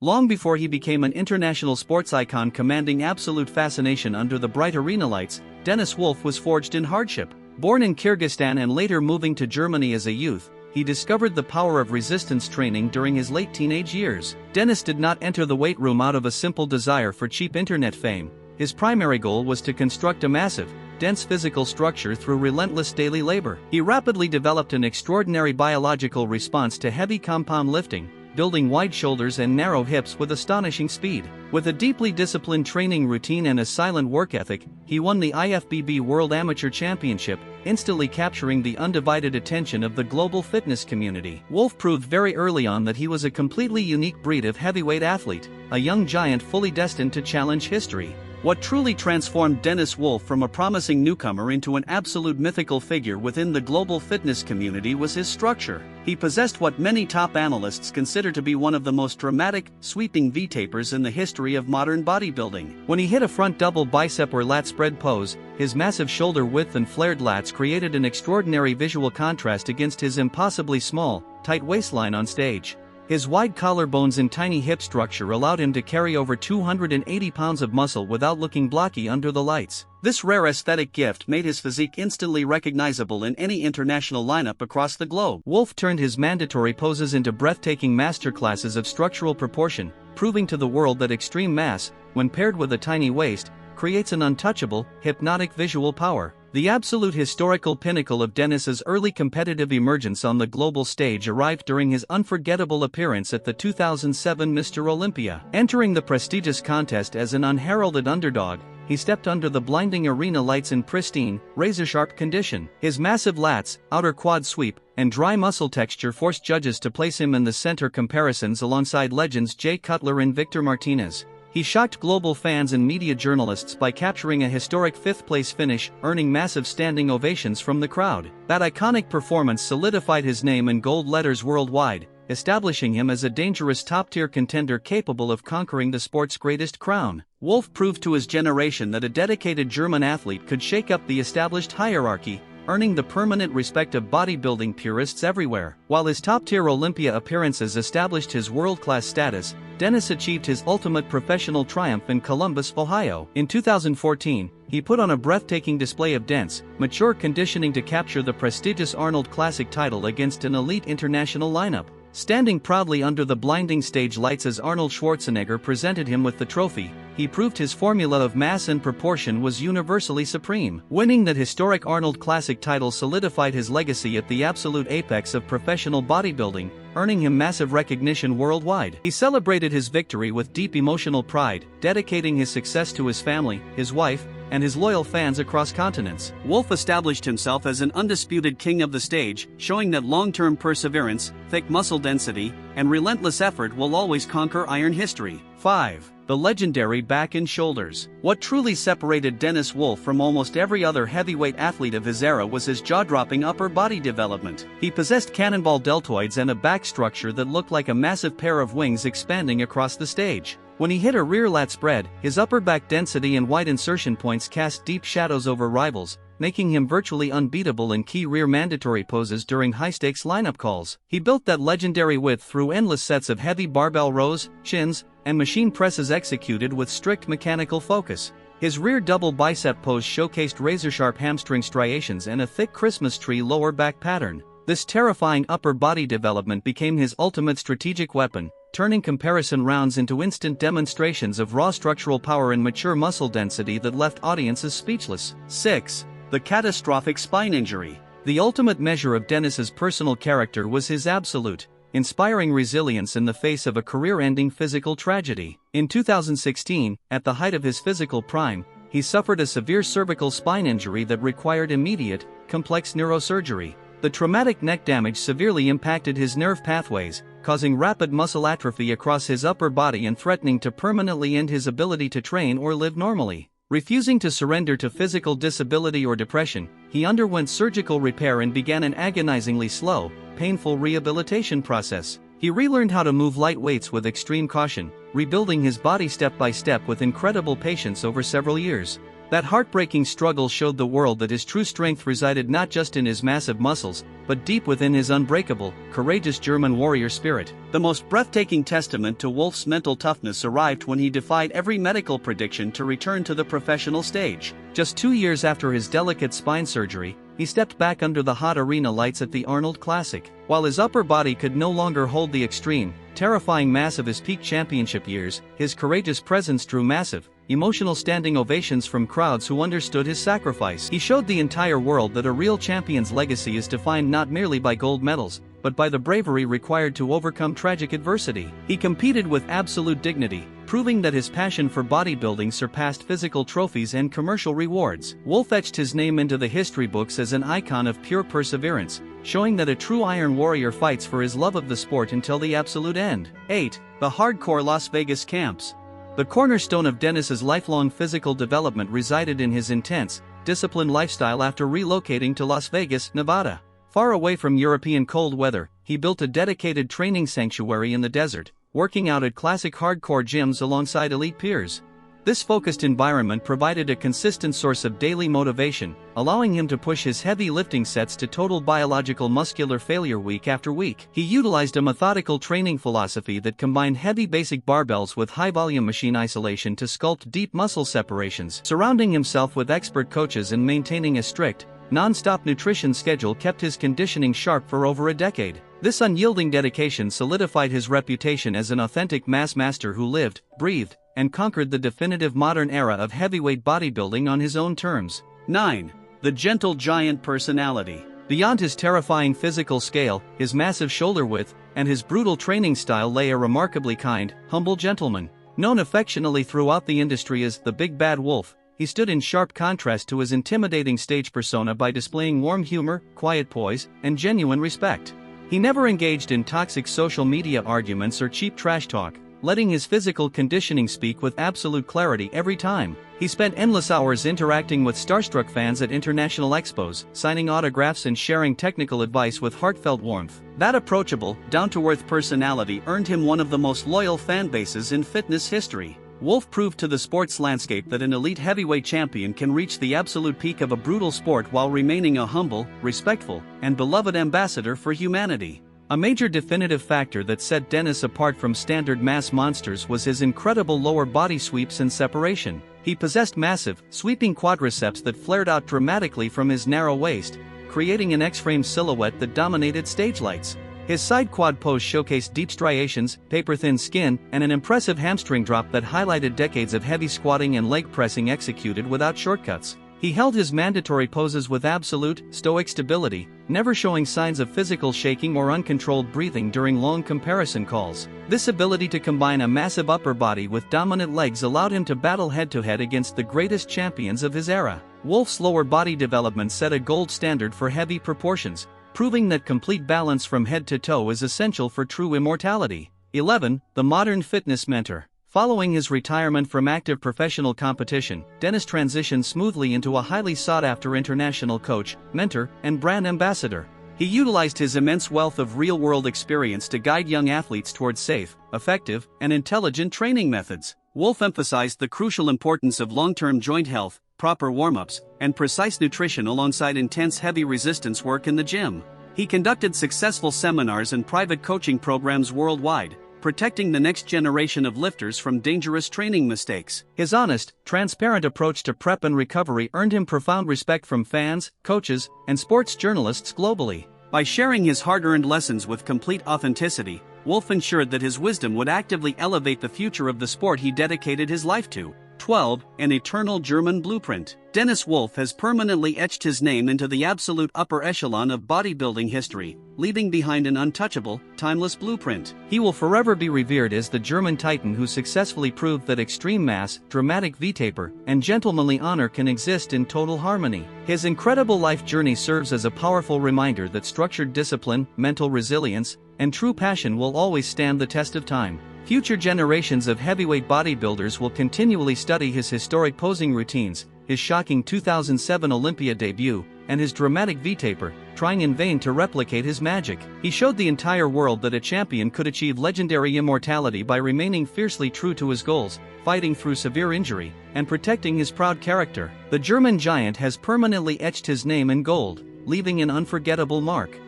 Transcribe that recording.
Long before he became an international sports icon commanding absolute fascination under the bright arena lights, Dennis Wolf was forged in hardship. Born in Kyrgyzstan and later moving to Germany as a youth, he discovered the power of resistance training during his late teenage years. Dennis did not enter the weight room out of a simple desire for cheap internet fame. His primary goal was to construct a massive, dense physical structure through relentless daily labor. He rapidly developed an extraordinary biological response to heavy compound lifting, building wide shoulders and narrow hips with astonishing speed. With a deeply disciplined training routine and a silent work ethic, he won the IFBB World Amateur Championship, instantly capturing the undivided attention of the global fitness community. Wolf proved very early on that he was a completely unique breed of heavyweight athlete, a young giant fully destined to challenge history. What truly transformed Dennis Wolf from a promising newcomer into an absolute mythical figure within the global fitness community was his structure. He possessed what many top analysts consider to be one of the most dramatic, sweeping V-tapers in the history of modern bodybuilding. When he hit a front double bicep or lat spread pose, his massive shoulder width and flared lats created an extraordinary visual contrast against his impossibly small, tight waistline on stage. His wide collarbones and tiny hip structure allowed him to carry over 280 pounds of muscle without looking blocky under the lights. This rare aesthetic gift made his physique instantly recognizable in any international lineup across the globe. Wolf turned his mandatory poses into breathtaking masterclasses of structural proportion, proving to the world that extreme mass, when paired with a tiny waist, creates an untouchable, hypnotic visual power. The absolute historical pinnacle of Dennis's early competitive emergence on the global stage arrived during his unforgettable appearance at the 2007 Mr. Olympia. Entering the prestigious contest as an unheralded underdog, he stepped under the blinding arena lights in pristine, razor-sharp condition. His massive lats, outer quad sweep, and dry muscle texture forced judges to place him in the center comparisons alongside legends Jay Cutler and Victor Martinez. He shocked global fans and media journalists by capturing a historic fifth-place finish, earning massive standing ovations from the crowd. That iconic performance solidified his name in gold letters worldwide, establishing him as a dangerous top-tier contender capable of conquering the sport's greatest crown. Wolf proved to his generation that a dedicated German athlete could shake up the established hierarchy, earning the permanent respect of bodybuilding purists everywhere. While his top-tier Olympia appearances established his world-class status, Dennis achieved his ultimate professional triumph in Columbus, Ohio. In 2014, he put on a breathtaking display of dense, mature conditioning to capture the prestigious Arnold Classic title against an elite international lineup. Standing proudly under the blinding stage lights as Arnold Schwarzenegger presented him with the trophy, he proved his formula of mass and proportion was universally supreme. Winning that historic Arnold Classic title solidified his legacy at the absolute apex of professional bodybuilding, earning him massive recognition worldwide. He celebrated his victory with deep emotional pride, dedicating his success to his family, his wife, and his loyal fans across continents. Wolf established himself as an undisputed king of the stage, showing that long-term perseverance, thick muscle density, and relentless effort will always conquer iron history. 5. The legendary back and shoulders. What truly separated Dennis Wolf from almost every other heavyweight athlete of his era was his jaw-dropping upper body development. He possessed cannonball deltoids and a back structure that looked like a massive pair of wings expanding across the stage. When he hit a rear lat spread, his upper back density and wide insertion points cast deep shadows over rivals, making him virtually unbeatable in key rear mandatory poses during high-stakes lineup calls. He built that legendary width through endless sets of heavy barbell rows, chins, and machine presses executed with strict mechanical focus. His rear double bicep pose showcased razor-sharp hamstring striations and a thick Christmas tree lower back pattern. This terrifying upper body development became his ultimate strategic weapon, turning comparison rounds into instant demonstrations of raw structural power and mature muscle density that left audiences speechless. 6. The catastrophic spine injury. The ultimate measure of Dennis's personal character was his absolute, inspiring resilience in the face of a career-ending physical tragedy. In 2016, at the height of his physical prime, he suffered a severe cervical spine injury that required immediate, complex neurosurgery. The traumatic neck damage severely impacted his nerve pathways, causing rapid muscle atrophy across his upper body and threatening to permanently end his ability to train or live normally. Refusing to surrender to physical disability or depression, he underwent surgical repair and began an agonizingly slow, painful rehabilitation process. He relearned how to move light weights with extreme caution, rebuilding his body step by step with incredible patience over several years. That heartbreaking struggle showed the world that his true strength resided not just in his massive muscles, but deep within his unbreakable, courageous German warrior spirit. The most breathtaking testament to Wolf's mental toughness arrived when he defied every medical prediction to return to the professional stage. Just 2 years after his delicate spine surgery, he stepped back under the hot arena lights at the Arnold Classic. While his upper body could no longer hold the extreme, terrifying mass of his peak championship years, his courageous presence drew massive, emotional standing ovations from crowds who understood his sacrifice. He showed the entire world that a real champion's legacy is defined not merely by gold medals, but by the bravery required to overcome tragic adversity. He competed with absolute dignity, proving that his passion for bodybuilding surpassed physical trophies and commercial rewards. Wolf etched his name into the history books as an icon of pure perseverance, showing that a true Iron Warrior fights for his love of the sport until the absolute end. 8. The hardcore Las Vegas camps. The cornerstone of Dennis's lifelong physical development resided in his intense, disciplined lifestyle after relocating to Las Vegas, Nevada. Far away from European cold weather, he built a dedicated training sanctuary in the desert, working out at classic hardcore gyms alongside elite peers. This focused environment provided a consistent source of daily motivation, allowing him to push his heavy lifting sets to total biological muscular failure week after week. He utilized a methodical training philosophy that combined heavy basic barbells with high-volume machine isolation to sculpt deep muscle separations. Surrounding himself with expert coaches and maintaining a strict, non-stop nutrition schedule kept his conditioning sharp for over a decade. This unyielding dedication solidified his reputation as an authentic mass master who lived, breathed, and conquered the definitive modern era of heavyweight bodybuilding on his own terms. 9. The gentle giant personality. Beyond his terrifying physical scale, his massive shoulder width, and his brutal training style lay a remarkably kind, humble gentleman. Known affectionately throughout the industry as the Big Bad Wolf, he stood in sharp contrast to his intimidating stage persona by displaying warm humor, quiet poise, and genuine respect. He never engaged in toxic social media arguments or cheap trash talk, letting his physical conditioning speak with absolute clarity every time. He spent endless hours interacting with starstruck fans at international expos, signing autographs and sharing technical advice with heartfelt warmth. That approachable, down-to-earth personality earned him one of the most loyal fan bases in fitness history. Wolf proved to the sports landscape that an elite heavyweight champion can reach the absolute peak of a brutal sport while remaining a humble, respectful, and beloved ambassador for humanity. A major definitive factor that set Dennis apart from standard mass monsters was his incredible lower body sweeps and separation. He possessed massive, sweeping quadriceps that flared out dramatically from his narrow waist, creating an X-frame silhouette that dominated stage lights. His side quad pose showcased deep striations, paper-thin skin, and an impressive hamstring drop that highlighted decades of heavy squatting and leg pressing executed without shortcuts. He held his mandatory poses with absolute, stoic stability, never showing signs of physical shaking or uncontrolled breathing during long comparison calls. This ability to combine a massive upper body with dominant legs allowed him to battle head-to-head against the greatest champions of his era. Wolf's lower body development set a gold standard for heavy proportions, proving that complete balance from head to toe is essential for true immortality. 11. The modern fitness mentor. Following his retirement from active professional competition, Dennis transitioned smoothly into a highly sought-after international coach, mentor, and brand ambassador. He utilized his immense wealth of real-world experience to guide young athletes towards safe, effective, and intelligent training methods. Wolf emphasized the crucial importance of long-term joint health, proper warm-ups, and precise nutrition alongside intense heavy resistance work in the gym. He conducted successful seminars and private coaching programs worldwide, protecting the next generation of lifters from dangerous training mistakes. His honest, transparent approach to prep and recovery earned him profound respect from fans, coaches, and sports journalists globally. By sharing his hard-earned lessons with complete authenticity, Wolf ensured that his wisdom would actively elevate the future of the sport he dedicated his life to. 12. An eternal German blueprint. Dennis Wolf has permanently etched his name into the absolute upper echelon of bodybuilding history, leaving behind an untouchable, timeless blueprint. He will forever be revered as the German titan who successfully proved that extreme mass, dramatic V-taper, and gentlemanly honor can exist in total harmony. His incredible life journey serves as a powerful reminder that structured discipline, mental resilience, and true passion will always stand the test of time. Future generations of heavyweight bodybuilders will continually study his historic posing routines, his shocking 2007 Olympia debut, and his dramatic V-taper, trying in vain to replicate his magic. He showed the entire world that a champion could achieve legendary immortality by remaining fiercely true to his goals, fighting through severe injury, and protecting his proud character. The German giant has permanently etched his name in gold, leaving an unforgettable mark.